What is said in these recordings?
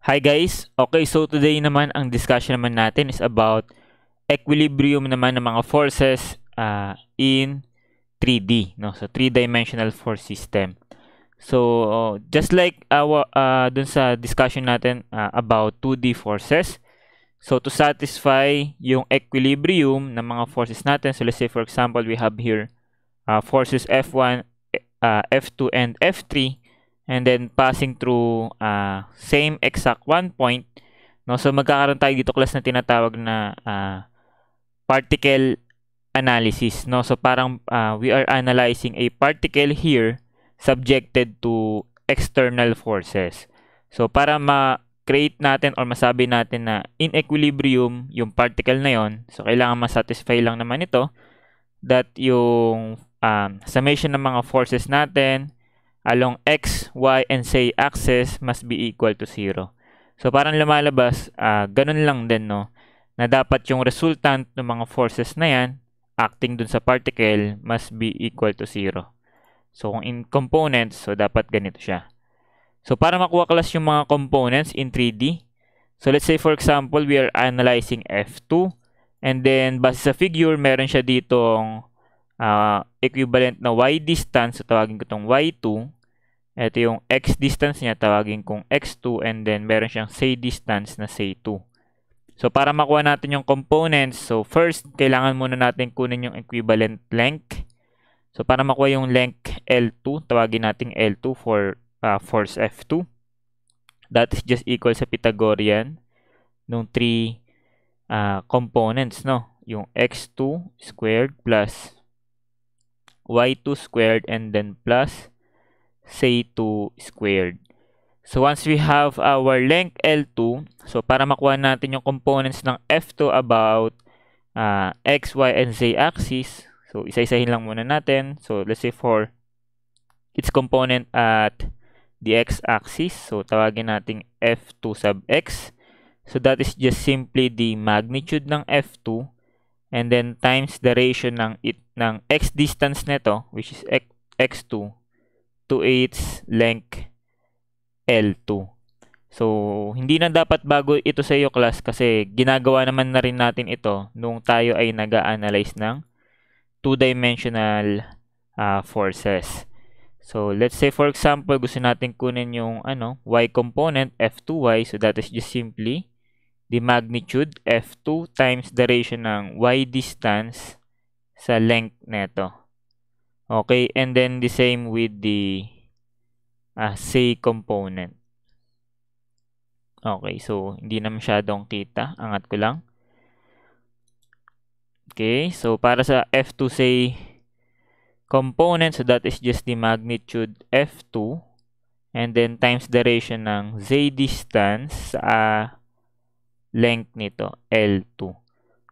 Hi guys! Okay, so today naman ang discussion naman natin is about equilibrium naman ng mga forces in 3D, no? So, three-dimensional force system. So, just like dun sa discussion natin about 2D forces, so to satisfy yung equilibrium ng mga forces natin, so let's say for example, we have here forces F1, F2, and F3, and then passing through same exact one point, no? So magkakaroon tayo dito class na tinatawag na particle analysis, no? So parang we are analyzing a particle here subjected to external forces. So para ma-create natin or masabi natin na in equilibrium yung particle na yon, so kailangan ma-satisfy lang naman ito that yung summation ng mga forces natin along x, y, and z axis must be equal to 0. So parang lumalabas, ganun lang din, no? Na dapat yung resultant ng mga forces na yan acting dun sa particle must be equal to 0. So kung in components, so dapat ganito siya. So para makuha class yung mga components in 3D, so let's say for example, we are analyzing F2, and then base sa figure, meron siya ditong equivalent na y distance, so tawagin ko itong y2. Ito yung x distance niya, tawagin kong x2, and then meron siyang z distance na z2. So para makuha natin yung components, so first, kailangan muna natin kunin yung equivalent length. So para makuha yung length L2, tawagin natin L2 for force F2. That is just equal sa Pythagorean nung 3 components, no? Yung x2 squared plus y2 squared and then plus z2 squared. So once we have our length L2, so para makuha natin yung components ng F2 about x, y, and z axis, so isa-isahin lang muna natin. So let's say for its component at the x axis, so tawagin natin F2 sub x. So that is just simply the magnitude ng F2 and then times the ratio ng x distance nito, which is x2, to its length L2. So, hindi na dapat bago ito sa iyo class kasi ginagawa naman na rin natin ito nung tayo ay nag-a-analyze ng two-dimensional forces. So, let's say for example, gusto natin kunin yung y component, F2y. So, that is just simply the magnitude F2 times the ratio ng y distance sa length neto. Okay, and then the same with the z component. Okay, so hindi na masyadong kita. Angat ko lang. Okay, so para sa F2 z component, so that is just the magnitude F2 and then times the ratio ng z distance sa length nito, L2.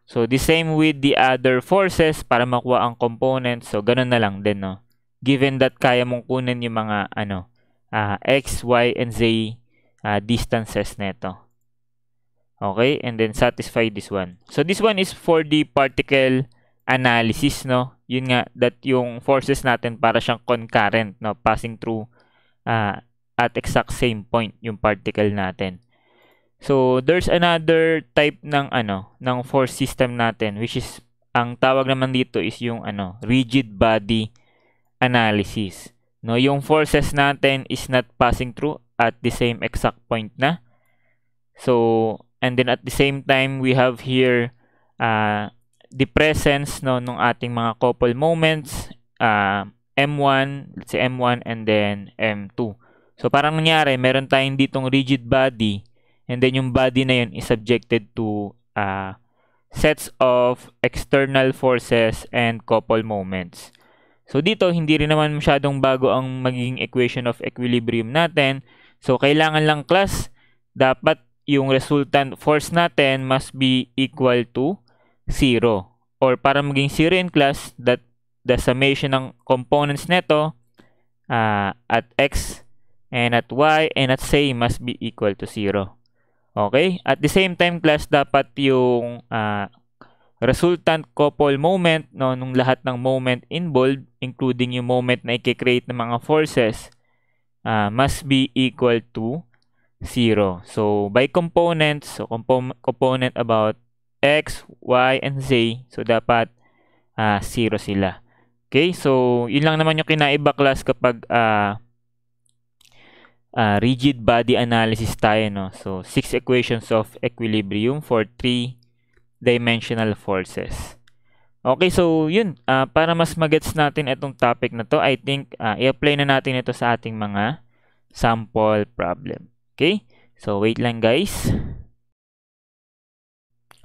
So the same with the other forces para makuha ang components. So ganun na lang din, no? Given that kaya mong kunin yung mga x, y, and z distances neto. Okay, and then satisfy this one. So this one is for the particle analysis, no? Yun nga, that yung forces natin para siyang concurrent, no? Passing through at exact same point yung particle natin. So there's another type ng ng force system natin, which is ang tawag naman dito is yung rigid body analysis. No, yung forces natin is not passing through at the same exact point na. So, and then at the same time we have here the presence nung ating mga couple moments, M1, let's say M1 and then M2. So parang nangyari, meron tayong ditong rigid body. And then yung body na yun is subjected to sets of external forces and couple moments. So dito, hindi rin naman masyadong bago ang magiging equation of equilibrium natin. So kailangan lang class, dapat yung resultant force natin must be equal to 0. Or para maging 0 in class, that the summation ng components neto at x and at y and at z must be equal to 0. Okay? At the same time, class, dapat yung resultant couple moment, no, nung lahat ng moment involved, including yung moment na i-create ng mga forces, must be equal to 0. So, by components, so component about x, y, and z, so dapat 0 sila. Okay, so yun lang naman yung kinaiba class kapag rigid body analysis tayo, no? So, 6 equations of equilibrium for 3-dimensional forces. Okay, so yun, para mas magets natin itong topic na to, I think i-apply na natin ito sa ating mga sample problem. Okay, so wait lang guys.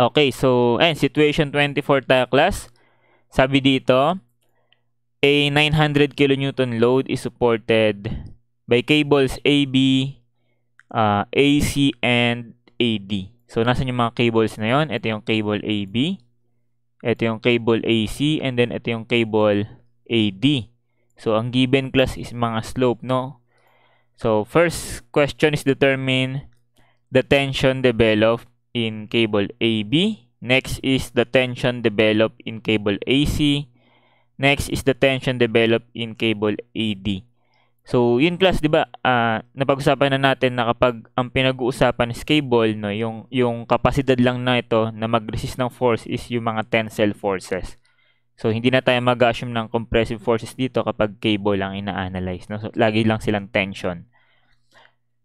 Okay, so ayun, situation 24 tayo class. Sabi dito, a 900 kN load is supported by cables AB, AC, and AD. So, nasan yung mga cables na yon? Ito yung cable AB, ito yung cable AC, and then ito yung cable AD. So, ang given class is mga slope, no? So, first question is determine the tension developed in cable AB. Next is the tension developed in cable AC. Next is the tension developed in cable AD. So, yun class, 'di ba? Napag-usapan na natin na kapag ang pinag-uusapan is cable, no, yung kapasidad lang na ito na mag-resist ng force is yung mga tensile forces. So, hindi na tayo mag-assume ng compressive forces dito kapag cable lang ina-analyze, no? So, lagi lang silang tension.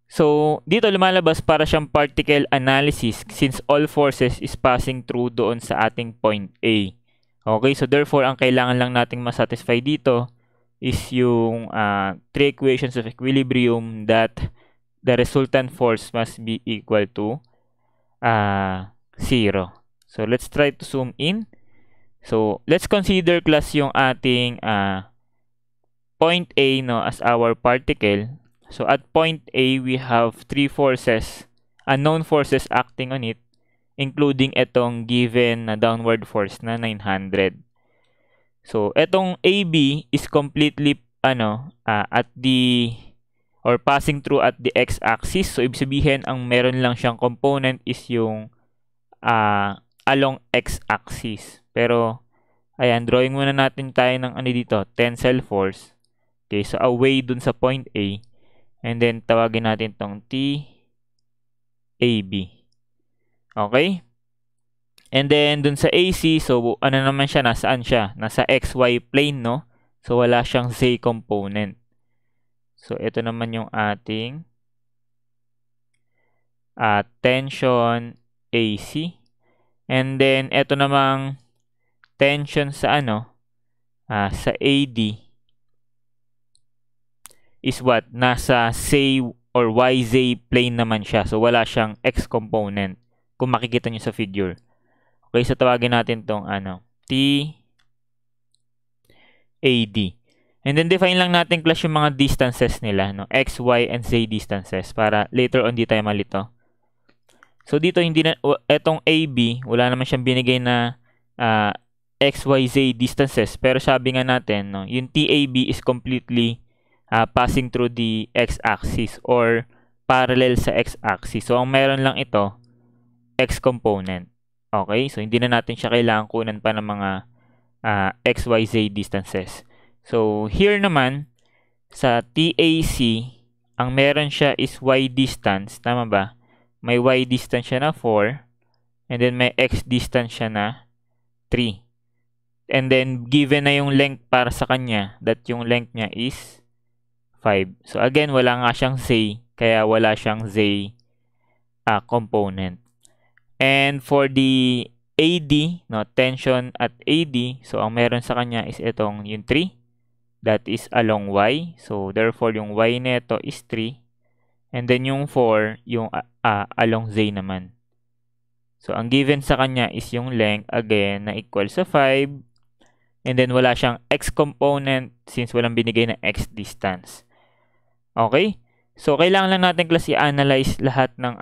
So, dito lumalabas para siyang particle analysis since all forces is passing through doon sa ating point A. Okay, so therefore, ang kailangan lang nating masatisfy dito is yung 3 equations of equilibrium that the resultant force must be equal to 0. So, let's try to zoom in. So, let's consider class yung ating point A, no, as our particle. So, at point A, we have 3 forces, unknown forces acting on it, including itong given na downward force na 900. So, itong AB is completely, at the, or passing through at the x-axis. So, ibig sabihin, ang meron lang siyang component is yung along x-axis. Pero, ayan, drawing muna natin tayo ng dito, tensile force. Okay, so away dun sa point A. And then, tawagin natin tong TAB. Okay? And then, dun sa AC, so, ano naman siya, nasaan siya? Nasa XY plane, no? So, wala siyang Z component. So, ito naman yung ating tension AC. And then, ito namang tension sa sa AD is what? Nasa Z or YZ plane naman siya. So, wala siyang X component. Kung makikita nyo sa figure. Okay, so tawagin natin tong TAD. And then, define lang natin class yung mga distances nila. No? X, Y, and Z distances. Para later on, di tayo malito. So, dito, etong AB, wala naman siyang binigay na X, Y, Z distances. Pero sabi nga natin, no, yung TAB is completely passing through the x-axis or parallel sa x-axis. So, ang meron lang ito, x component. Okay? So, hindi na natin siya kailangan kunan pa ng mga x, y, z distances. So, here naman, sa TAC, ang meron siya is y distance. Tama ba? May y distance siya na 4. And then, may x distance siya na 3. And then, given na yung length para sa kanya, that yung length niya is 5. So, again, wala nga siyang z, kaya wala siyang z component. And for the AD, no, tension at AD, so ang meron sa kanya is itong yung 3, that is along y. So, therefore, yung y neto is 3. And then yung 4, yung along z naman. So, ang given sa kanya is yung length, again, na equal sa 5. And then, wala siyang x component since walang binigay na x distance. Okay? So, kailangan lang natin class i-analyze lahat ng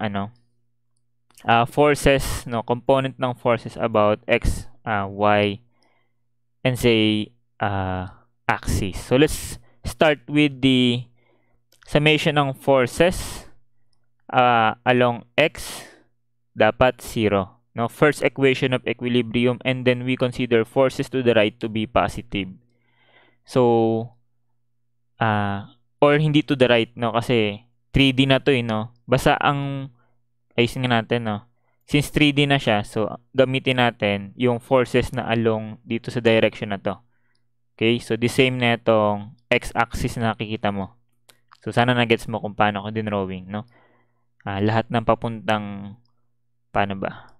forces, no, component ng forces about x, y, and z axis. So, let's start with the summation ng forces along x, dapat 0. No? First equation of equilibrium, and then we consider forces to the right to be positive. So, or hindi to the right, no, kasi 3D na to no? Basta ayusin nga natin, no? Since 3D na siya, so gamitin natin yung forces na along dito sa direction na to. Okay? So the same na itong x-axis na nakikita mo. So sana na-gets mo kung paano ko dinrawing, no? Lahat ng papuntang, paano ba?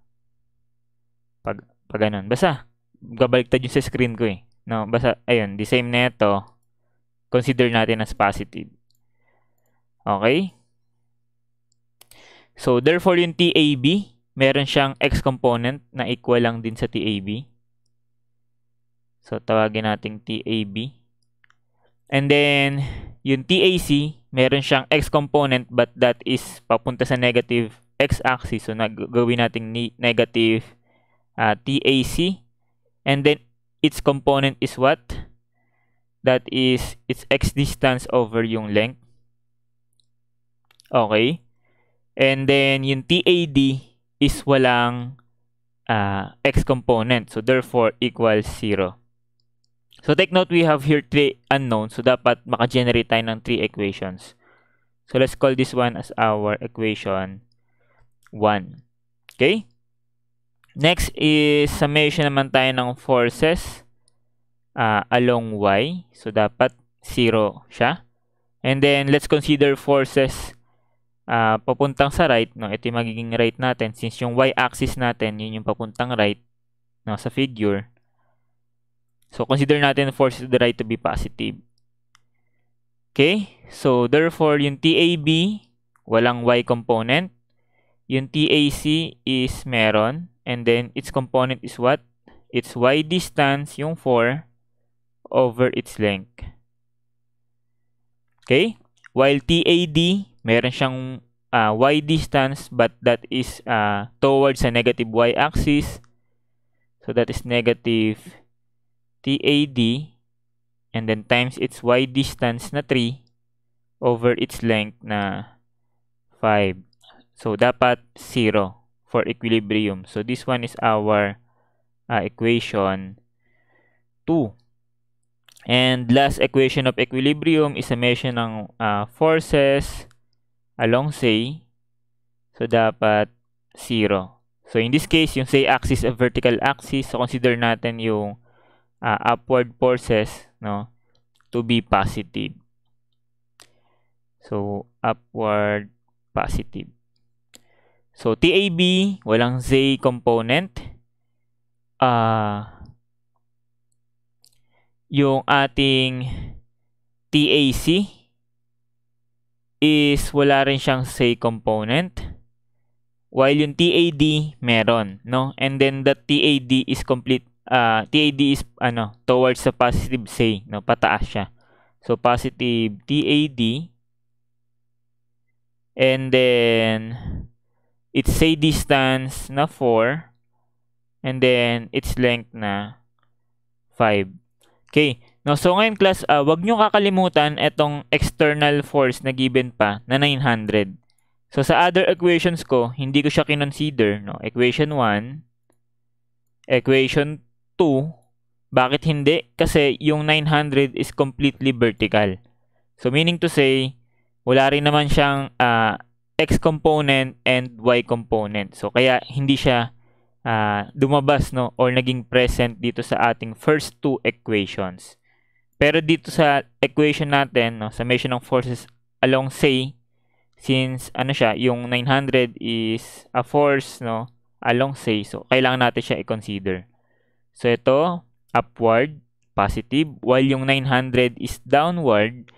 Pag ganun. Basta, gabaliktad yung sa screen ko eh. No? Basta, ayun, the same na ito, consider natin as positive. Okay? So, therefore, yung TAB, meron siyang x component na equal lang din sa TAB. So, tawagin natin TAB. And then, yung TAC, meron siyang x component but that is papunta sa negative x-axis. So, gawin natin negative TAC. And then, its component is what? That is, its x distance over yung length. Okay? And then, yung TAD is walang x component. So, therefore, equals 0. So, take note, we have here 3 unknowns. So, dapat maka-generate tayo ng 3 equations. So, let's call this one as our equation 1. Okay? Next is summation naman tayo ng forces along y. So, dapat 0 siya. And then, let's consider forces papuntang sa right, no? Ito yung magiging right natin. Since yung y-axis natin, yun yung papuntang right, no, sa figure. So, consider natin forces to the right to be positive. Okay? So, therefore, yung TAB, walang y component. Yung TAC is meron. And then, its component is what? Its y distance, yung 4, over its length. Okay? While TAD, meron siyang y distance but that is towards a negative y-axis. So that is negative TAD and then times its y distance na 3 over its length na 5. So dapat 0 for equilibrium. So this one is our equation 2. And last equation of equilibrium is summation ng forces along say. So, dapat 0. So, in this case, yung say axis of vertical axis. So, consider natin yung upward forces, no, to be positive. So, upward positive. So, TAB, walang z component. Yung ating TAC is wala rin siyang say component. While yung TAD meron, no? And then the TAD is complete TAD is towards the positive say, no? Pataas siya. So positive TAD and then its say distance na 4 and then its length na 5. Okay. No, so ngayon class, wag nyo kakalimutan itong external force na given pa na 900. So sa other equations ko, hindi ko siya kinonsider, no? Equation 1, equation 2, bakit hindi? Kasi yung 900 is completely vertical. So meaning to say, wala rin naman siyang x component and y component. So kaya hindi siya dumabas, no, or naging present dito sa ating first 2 equations. Pero dito sa equation natin, no, summation ng forces along say, since siya, yung 900 is a force, no, along say, so kailangan natin siya i-consider. So ito, upward, positive, while yung 900 is downward,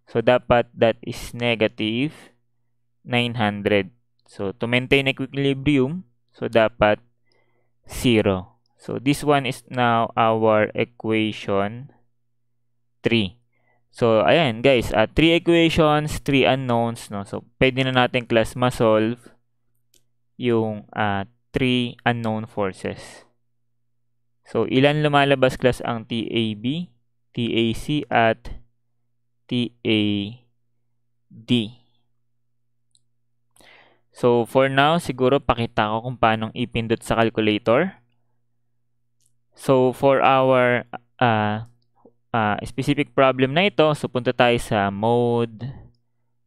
so dapat that is negative 900. So to maintain equilibrium, so dapat 0. So this one is now our equation 3. So ayan guys, 3 equations, 3 unknowns, no. So pwede na natin class ma-solve yung 3 unknown forces. So ilan lumalabas class ang TAB, TAC at TAD. So, for now, siguro pakita ko kung paano ipindot sa calculator. So, for our specific problem na ito, so punta tayo sa mode,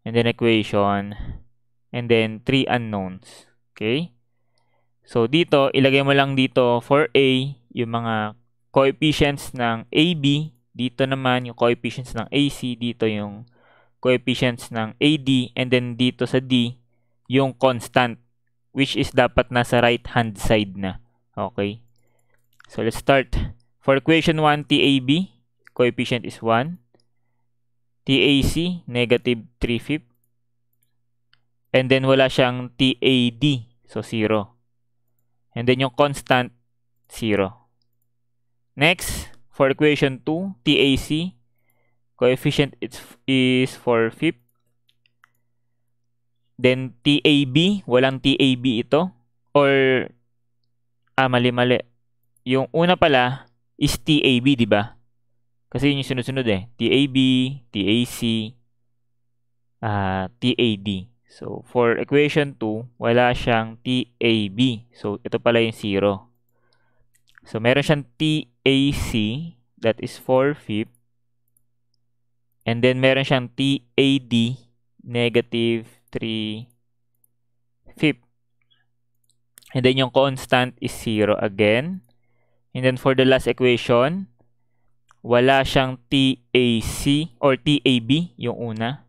and then equation, and then 3 unknowns. Okay? So, dito, ilagay mo lang dito for A, yung mga coefficients ng AB. Dito naman, yung coefficients ng AC. Dito yung coefficients ng AD. And then, dito sa D, yung constant, which is dapat nasa right-hand side na. Okay? So, let's start. For equation 1, TAB, coefficient is 1. TAC, negative 3/5. And then, wala siyang TAD. So, 0. And then, yung constant, 0. Next, for equation 2, TAC, coefficient is 4/5. Then, TAB, walang TAB ito. Or, mali. Yung una pala is TAB, di ba? Kasi yun yung sunod-sunod eh. TAB, TAC, TAD. So, for equation 2, wala siyang TAB. So, ito pala yung 0. So, meron siyang TAC, that is 4/5. And then, meron siyang TAD, negative 3/5. And then, yung constant is 0 again. And then, for the last equation, wala siyang TAC or TAB, yung una.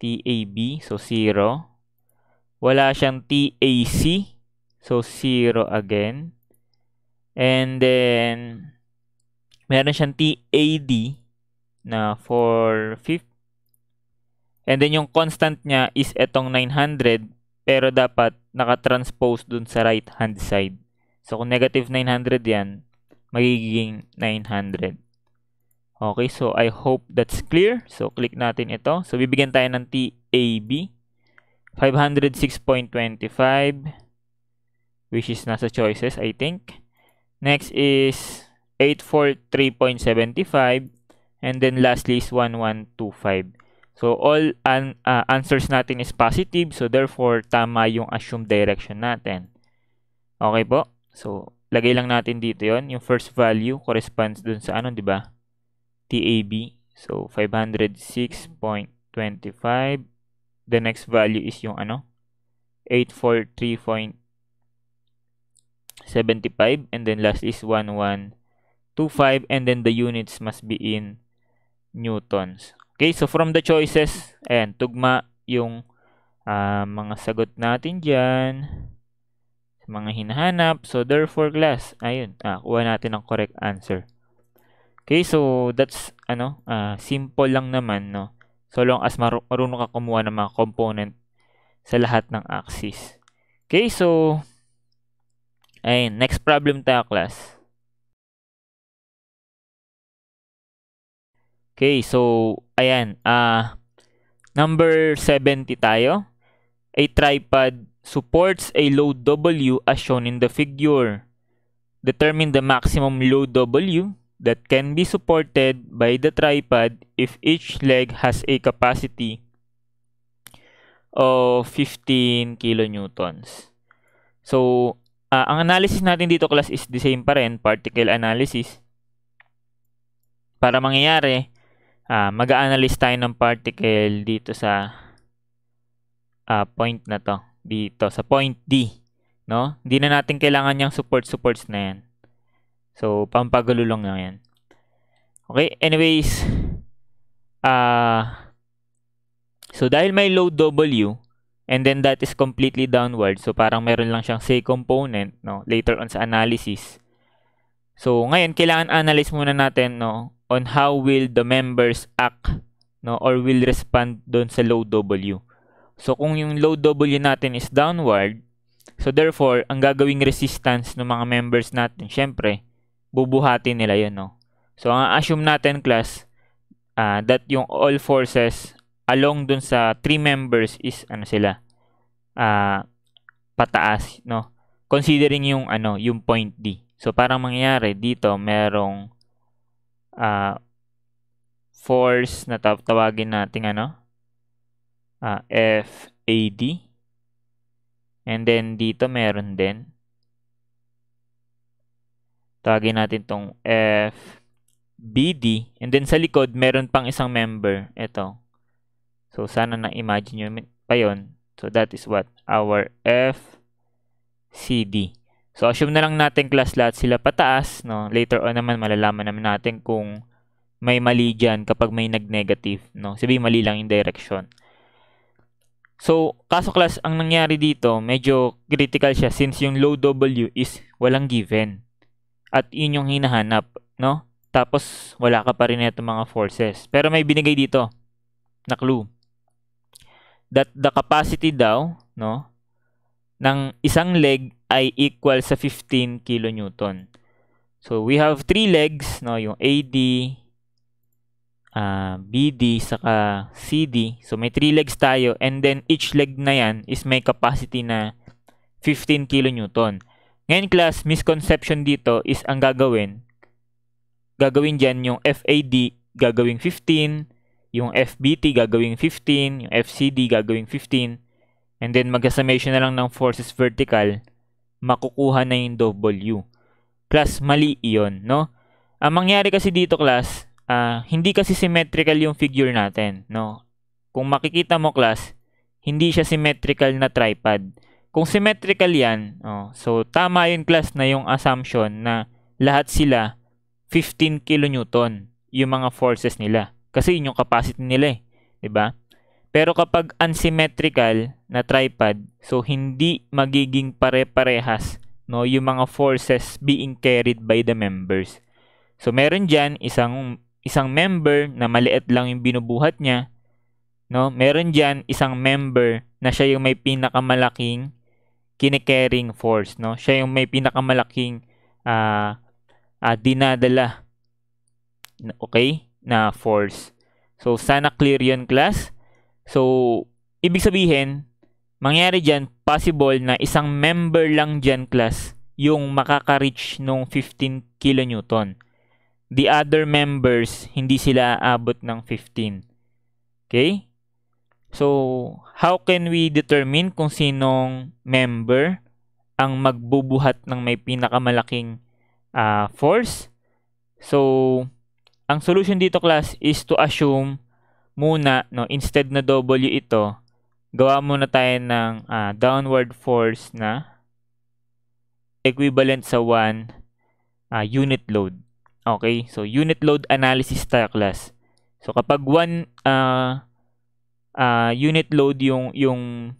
TAB, so 0. Wala siyang TAC, so 0 again. And then, meron siyang TAD na 4/5. And then, yung constant niya is etong 900, pero dapat nakatranspose dun sa right-hand side. So, kung negative 900 yan, magiging 900. Okay, so I hope that's clear. So, click natin ito. So, bibigyan tayo ng TAB. 506.25, which is nasa choices, I think. Next is 843.75. And then, lastly is 1125. So, all answers natin is positive. So, therefore, tama yung assumed direction natin. Okay po? So, lagay lang natin dito yon. Yung first value corresponds dun sa ano, di ba? TAB. So, 506.25. The next value is yung ano? 843.75. And then, last is 1125. And then, the units must be in newtons. Okay, so from the choices, ayan, tugma yung mga sagot natin dyan, mga hinahanap. So, therefore, class, ayun, kuha natin ang correct answer. Okay, so that's, simple lang naman, no? So long as marunong ka kumuha ng mga component sa lahat ng axis. Okay, so, ayun, next problem tayo, class. Okay, so, ayan, number 70 tayo. A tripod supports a load W as shown in the figure. Determine the maximum load W that can be supported by the tripod if each leg has a capacity of 15 kilonewtons. So, ang analysis natin dito, class, is the same pa rin, particle analysis. Para mangyayari, mag-a-analyze tayo ng particle dito sa point na to. Dito, sa point D. No? Hindi na natin kailangan yung supports na yan. So, pampagulo lang na yan. Okay, anyways, so dahil may load W, and then that is completely downward, so parang meron lang siyang say component, no, later on sa analysis. So, ngayon, kailangan analyze muna natin, no, on how will the members act, no, or will respond doon sa load W. So, kung yung load W natin is downward, so therefore, ang gagawing resistance ng mga members natin, syempre, bubuhatin nila yun, no. So, ang assume natin, class, that yung all forces along dun sa 3 members is, pataas, no. Considering yung, yung point D. So, parang mangyayari, dito, merong, force na tawagin natin, FAD. And then, dito, meron din. Tawagin natin tong FBD. And then, sa likod, meron pang isang member. Ito. So, sana na-imagine nyo pa yun. So, that is what? Our FCD. So, assume na lang natin class lahat sila pataas. No? Later on naman, malalaman naman natin kung may mali dyan kapag may nag-negative. No? Sabihin, mali lang yung direction. So, kaso class, ang nangyari dito, medyo critical siya since yung load W is walang given. At yun yung hinahanap. No? Tapos, wala ka pa rin ito mga forces. Pero may binigay dito na clue. That the capacity daw, no, ng isang leg ay equal sa 15 kilonewton. So, we have 3 legs, no, yung AD, BD, saka CD. So, may 3 legs tayo and then each leg na yan is may capacity na 15 kilonewton. Ngayon class, misconception dito is ang gagawin dyan yung FAD gagawing 15, yung FBT gagawing 15, yung FCD gagawing 15, and then mag-summation na lang ng forces vertical, makukuha na yung W. Class, mali iyon, no? Ang mangyari kasi dito class, hindi kasi symmetrical yung figure natin, no? Kung makikita mo class, hindi siya symmetrical na tripod. Kung symmetrical yan, so tama yun class na yung assumption na lahat sila 15 kilonewton yung mga forces nila. Kasi yun yung capacity nila eh. 'Di ba? Pero kapag unsymmetrical na tripod, so hindi magiging pare-parehas, no, yung mga forces being carried by the members. So meron diyan isang member na maliit lang yung binubuhat niya, no? Meron diyan isang member na siya yung may pinakamalaking kine-carrying force, no? Siya yung may pinakamalaking dinadala, okay, na force. So, sana clear yun, class. So, ibig sabihin, mangyari dyan, possible na isang member lang dyan, class, yung makaka-reach nung 15 kilonewton. The other members, hindi sila aabot ng 15. Okay? So, how can we determine kung sinong member ang magbubuhat ng may pinakamalaking force? So, ang solution dito class is to assume muna, no, instead na W ito, gawa muna tayo ng downward force na equivalent sa 1 unit load. Okay? So, unit load analysis tayo class. So, kapag 1 unit load yung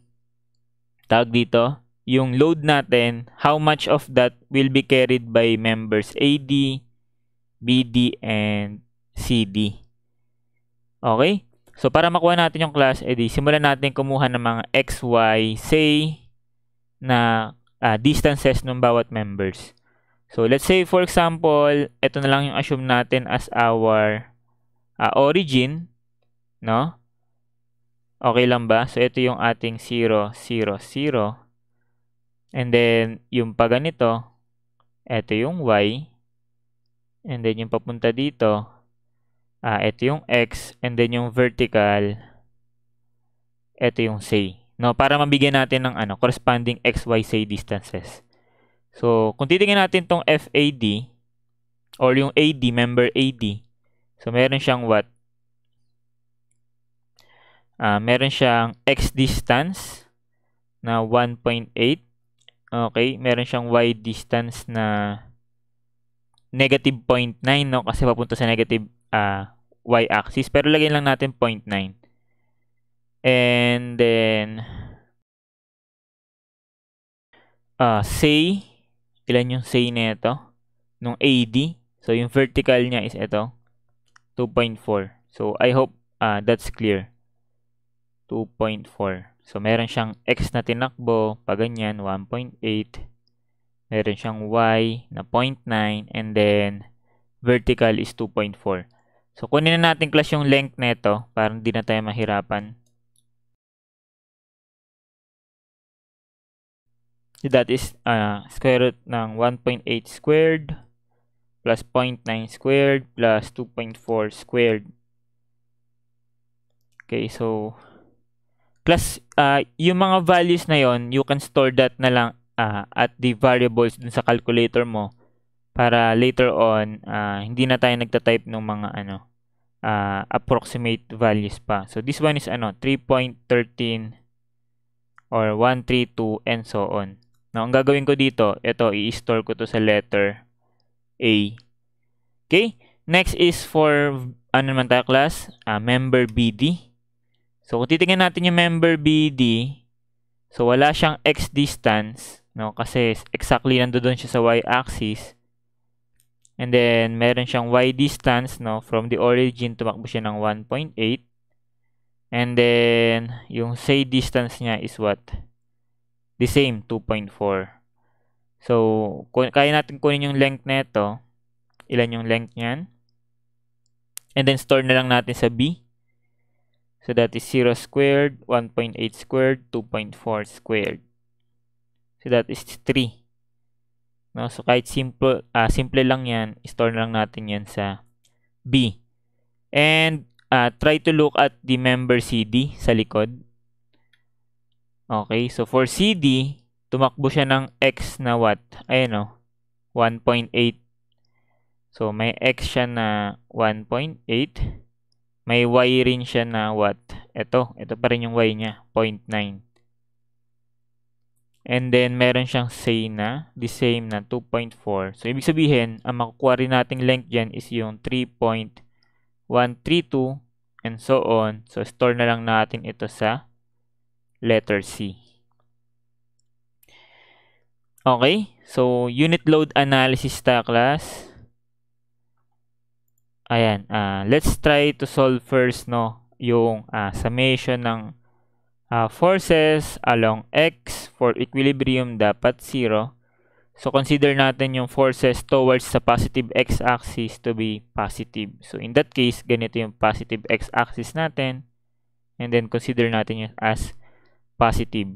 tawag dito, yung load natin, how much of that will be carried by members AD, BD, and CD. Okay? So, para makuha natin yung class, edi simulan natin kumuha ng mga XY, say, na distances ng bawat members. So, let's say, for example, ito na lang yung assume natin as our origin, no? Okay lang ba? So, ito yung ating 0, 0, 0. And then, yung pa ganito, ito yung Y. And then, yung papunta dito, ito yung X. And then, yung vertical, ito yung say. No? Para mabigyan natin ng corresponding X, Y, say distances. So, kung titingnan natin tong FAD, or yung AD, member AD, so, meron siyang what? Meron siyang X distance na 1.8. Okay? Meron siyang Y distance na negative 0.9, no? Kasi papunta sa negative y-axis. Pero lagyan lang natin 0.9. And then, say, ilan yung say na ito? Nung AD. So, yung vertical niya is ito, 2.4. So, I hope that's clear. 2.4. So, meron siyang X na tinakbo, pa ganyan, 1.8. Meron siyang Y na 0.9, and then vertical is 2.4. So, kunin na natin class yung length nito para hindi na tayo mahirapan. So, that is square root ng 1.8 squared plus 0.9 squared plus 2.4 squared. Okay, so class, yung mga values na yon, you can store that na lang at the variables dun sa calculator mo para later on hindi na tayo nagta-type ng mga approximate values pa. So this one is 3.13 or 132 and so on. Now, ang gagawin ko dito, ito, i-store ko to sa letter A. Okay? Next is for, ano naman tayo class? Member BD. So, kung titingnan natin yung member BD, so wala siyang X distance, no? Kasi exactly nandoon siya sa Y-axis. And then, meron siyang Y distance, no? From the origin, tumakbo siya ng 1.8. And then, yung say distance niya is what? The same, 2.4. So, kaya natin kunin yung length na ito. Ilan yung length niyan? And then, store na lang natin sa B. So, that is 0 squared, 1.8 squared, 2.4 squared. So, that is 3. No? So, kahit simple lang yan, store na lang natin yan sa B. And, try to look at the member CD sa likod. Okay, so for CD, tumakbo siya ng X na what? Ayan 1.8. So, may X siya na 1.8. May Y rin siya na what? Ito pa rin yung Y niya, 0.9. And then, meron siyang say na, the same na 2.4. So, ibig sabihin, ang makukuha rin nating length dyan is yung 3.132 and so on. So, store na lang natin ito sa letter C. Okay, so unit load analysis ta class. Ayan, let's try to solve first yung summation ng forces along X for equilibrium dapat 0. So consider natin yung forces towards the positive x-axis to be positive. So in that case, ganito yung positive x-axis natin. And then consider natin yun as positive.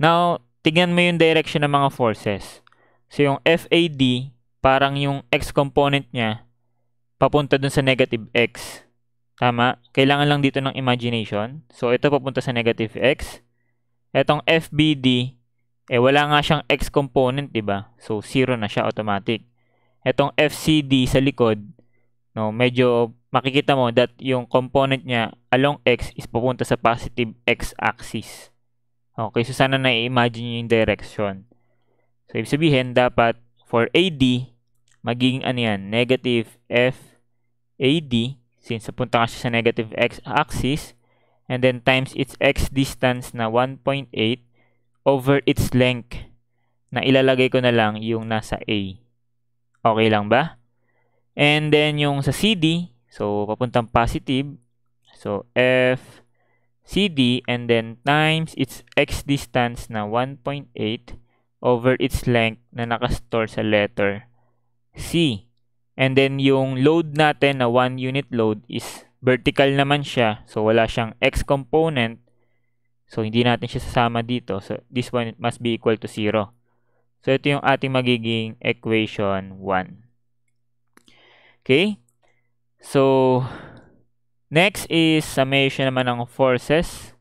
Now, tignan mo yung direction ng mga forces. So yung FAD, parang yung x component niya papunta dun sa negative x. Tama? Kailangan lang dito ng imagination. So ito papunta sa negative x. Etong FBD, wala nga siyang x component, diba? So 0 na siya automatic. Etong FCD sa likod, medyo makikita mo that yung component niya along x is papunta sa positive x-axis. Okay, so sana na-imagine nyo yung direction. So ibig sabihin, dapat for AD, magiging negative FAD, since napunta ka siya sa negative x-axis, and then times its x distance na 1.8 over its length na ilalagay ko na lang yung nasa A. Okay lang ba? And then yung sa CD, so papuntang positive, so FCD and then times its x distance na 1.8 over its length na nakastore sa letter C. And then yung load natin na 1 unit load is vertical naman siya. So wala siyang x component. So hindi natin siya sasama dito. So this one must be equal to 0. So ito yung ating magiging equation 1. Okay? So next is summation naman ng forces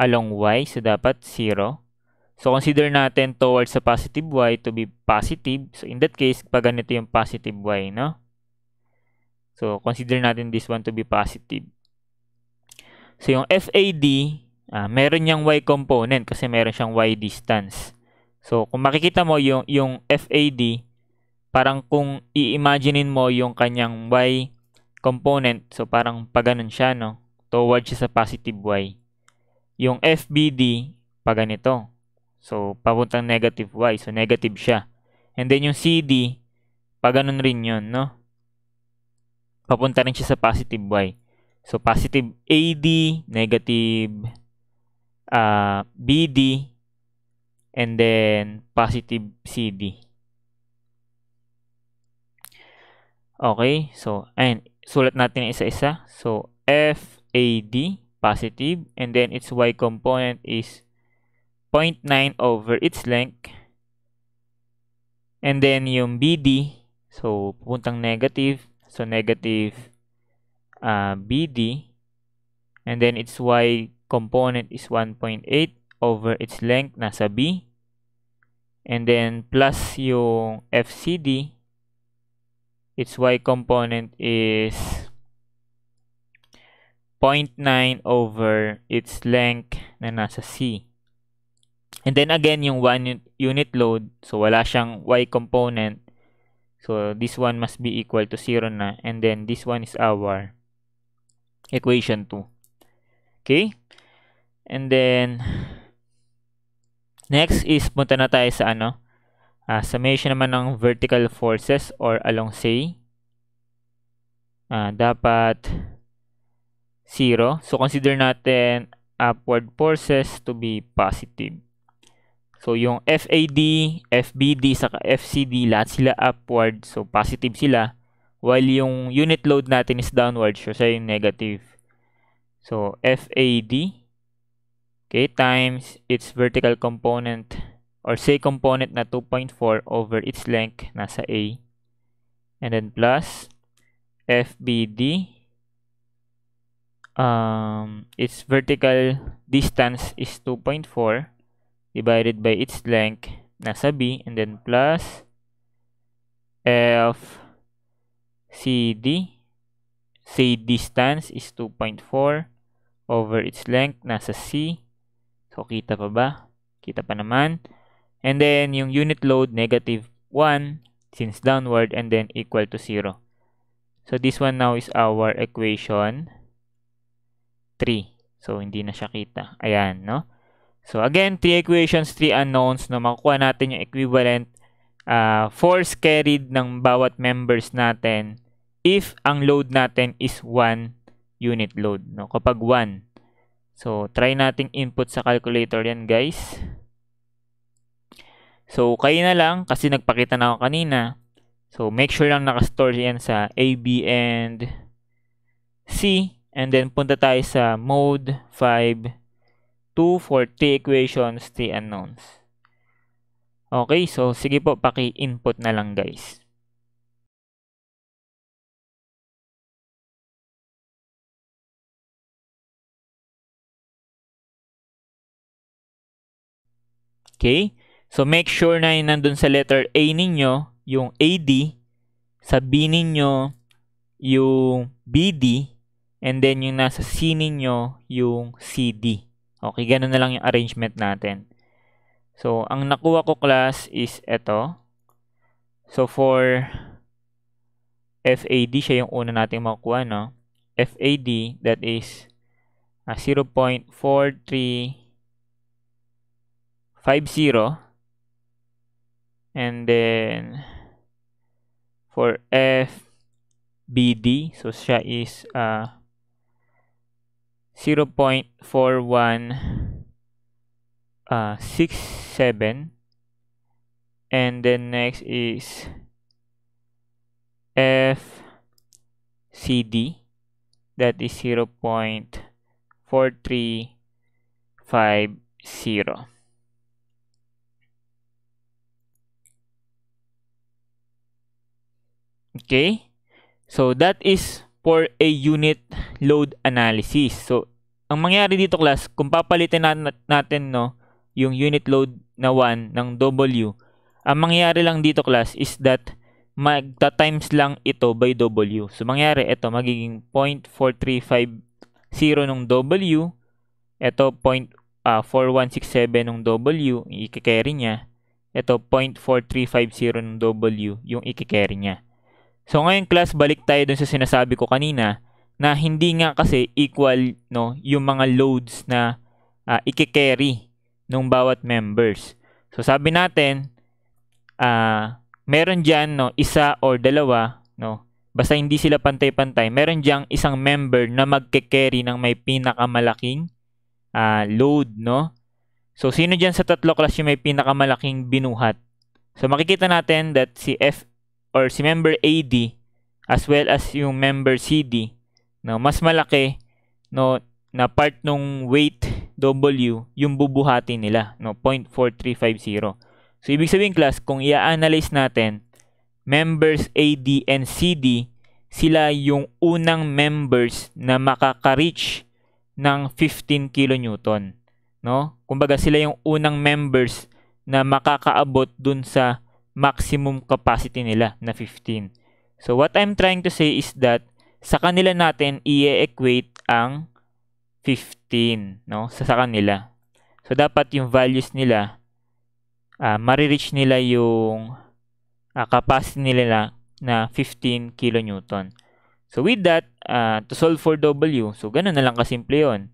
along y. So dapat 0. So consider natin towards sa positive y to be positive. So in that case, pag ganito yung positive y, no? So consider natin this one to be positive. So yung FAD, meron niyang y component kasi meron siyang y distance. So kung makikita mo yung FAD, parang kung i-imaginein mo yung kanyang y component, so parang pag ganun siya, no? Towards siya sa positive y. Yung FBD, pag ganito. So, papuntang negative y. So, negative siya. And then, yung CD, pag ganun rin yun, no? Papunta rin siya sa positive y. So, positive AD, negative BD, and then, positive CD. Okay. So, ayun. Sulat natin isa-isa. So, FAD, positive, and then, its y component is 0.9 over its length. And then yung BD, so pupuntang negative. So negative BD. And then its y component is 1.8 over its length, nasa B. And then plus yung FCD, its y component is 0.9 over its length na nasa C. And then again, yung 1 unit load, so wala siyang y component. So this one must be equal to 0 na. And then this one is our equation 2. Okay? And then next is punta na tayo sa summation naman ng vertical forces or along say. Dapat 0. So consider natin upward forces to be positive. So yung FAD, FBD, saka FCD, lahat sila upward. So positive sila. While yung unit load natin is downward. So siya yung negative. So FAD, okay, times its vertical component or say component na 2.4 over its length nasa A. And then plus FBD, its vertical distance is 2.4 divided by its length nasa B, and then plus FCD, say distance is 2.4 over its length nasa C. So kita pa ba? Kita pa naman. And then yung unit load negative 1 since downward, and then equal to 0. So this one now is our equation 3. So hindi na siya kita. Ayan, no? So again, 3 equations, 3 unknowns, no? Makukuha natin yung equivalent force carried ng bawat members natin if ang load natin is 1 unit load, no? Kapag 1. So try nating input sa calculator yan, guys. So kayo na lang kasi nagpakita na ako kanina. So make sure lang nakastore yan sa A, B, and C. And then punta tayo sa mode 5, 2 for 3 equations, 3 unknowns. Okay, so sige po, paki-input na lang, guys. Okay, so make sure na yun nandun sa letter A ninyo, yung AD, sa B ninyo, yung BD, and then yung nasa C ninyo, yung CD. Okay, ganun na lang yung arrangement natin. So, ang nakuha ko class is ito. So, for FAD, siya yung una natin makukuha, no? FAD, that is 0.4350. And then, for FBD, so siya is 0.4167, and then next is FCD, that is 0.4350. Okay, so that is for a unit load analysis. So, ang mangyari dito, class, kung papalitin natin no, yung unit load na 1 ng W, ang mangyari lang dito, class, is that magta-times lang ito by W. So, mangyari, ito, magiging 0.4350 ng W, ito, 0.4167 ng W, yung i-carry niya, ito, 0.4350 ng W, yung i-carry niya. So ngayon, class, balik tayo dun sa sinasabi ko kanina na hindi nga kasi equal, no, yung mga loads na i-carry ng bawat members. So sabi natin, meron dyan, no, isa or dalawa, no, basta hindi sila pantay-pantay, meron dyan isang member na magke-carry ng may pinakamalaking load, no. So sino dyan sa tatlo, class, yung may pinakamalaking binuhat? So makikita natin that si F or si member AD as well as yung member CD, no, mas malaki, no, na part nung weight W yung bubuhati nila, no, 0.4350. So ibig sabihin, class, kung i-analyze natin, members AD and CD, sila yung unang members na makaka-reach ng 15 kN, no? Kumbaga sila yung unang members na makakaabot dun sa maximum capacity nila na 15. So what I'm trying to say is that sa kanila natin i-equate ang 15, no? Sa kanila. So, dapat yung values nila, marireach nila yung capacity nila na 15 kilonewton. So, with that, to solve for W, so ganun na lang kasimple yun.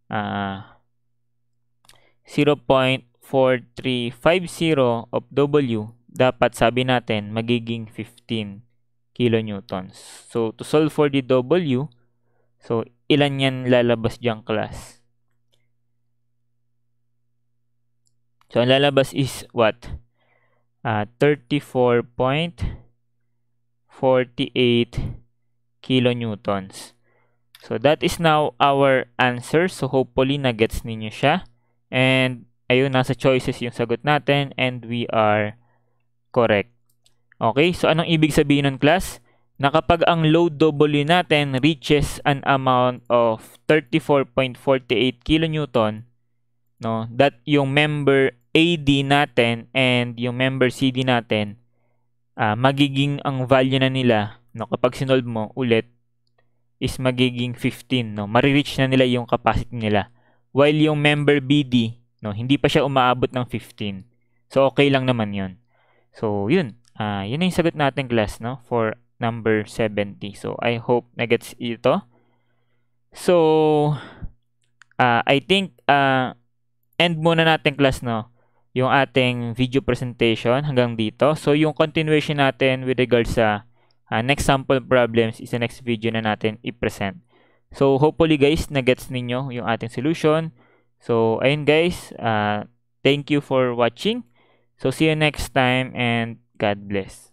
0.4350 of W, dapat sabi natin, magiging 15 kilonewtons. So, to solve for the W, so, ilan yan lalabas diyang class? So, ang lalabas is what? 34.48 kilonewtons. So, that is now our answer. So, hopefully, na-gets ninyo siya. And, ayun, nasa choices yung sagot natin. And we are correct. Okay, so anong ibig sabihin ng class? Na kapag ang load W natin reaches an amount of 34.48 kilonewton, no, that yung member AD natin and yung member CD natin, magiging ang value na nila, no, kapag sinolve mo ulit, is magiging 15, no? Marireach na nila yung capacity nila. While yung member BD, no, hindi pa siya umaabot ng 15. So, okay lang naman yun. So, yun. Yun na yung sagot natin, class, no? For number 70. So, I hope na gets ito. So, I think, end muna natin, class, no? Yung ating video presentation hanggang dito. So, yung continuation natin with regards sa next sample problems is the next video na natin i-present. So, hopefully guys, na-gets ninyo yung ating solution. So, ayun guys, thank you for watching. So, see you next time and God bless.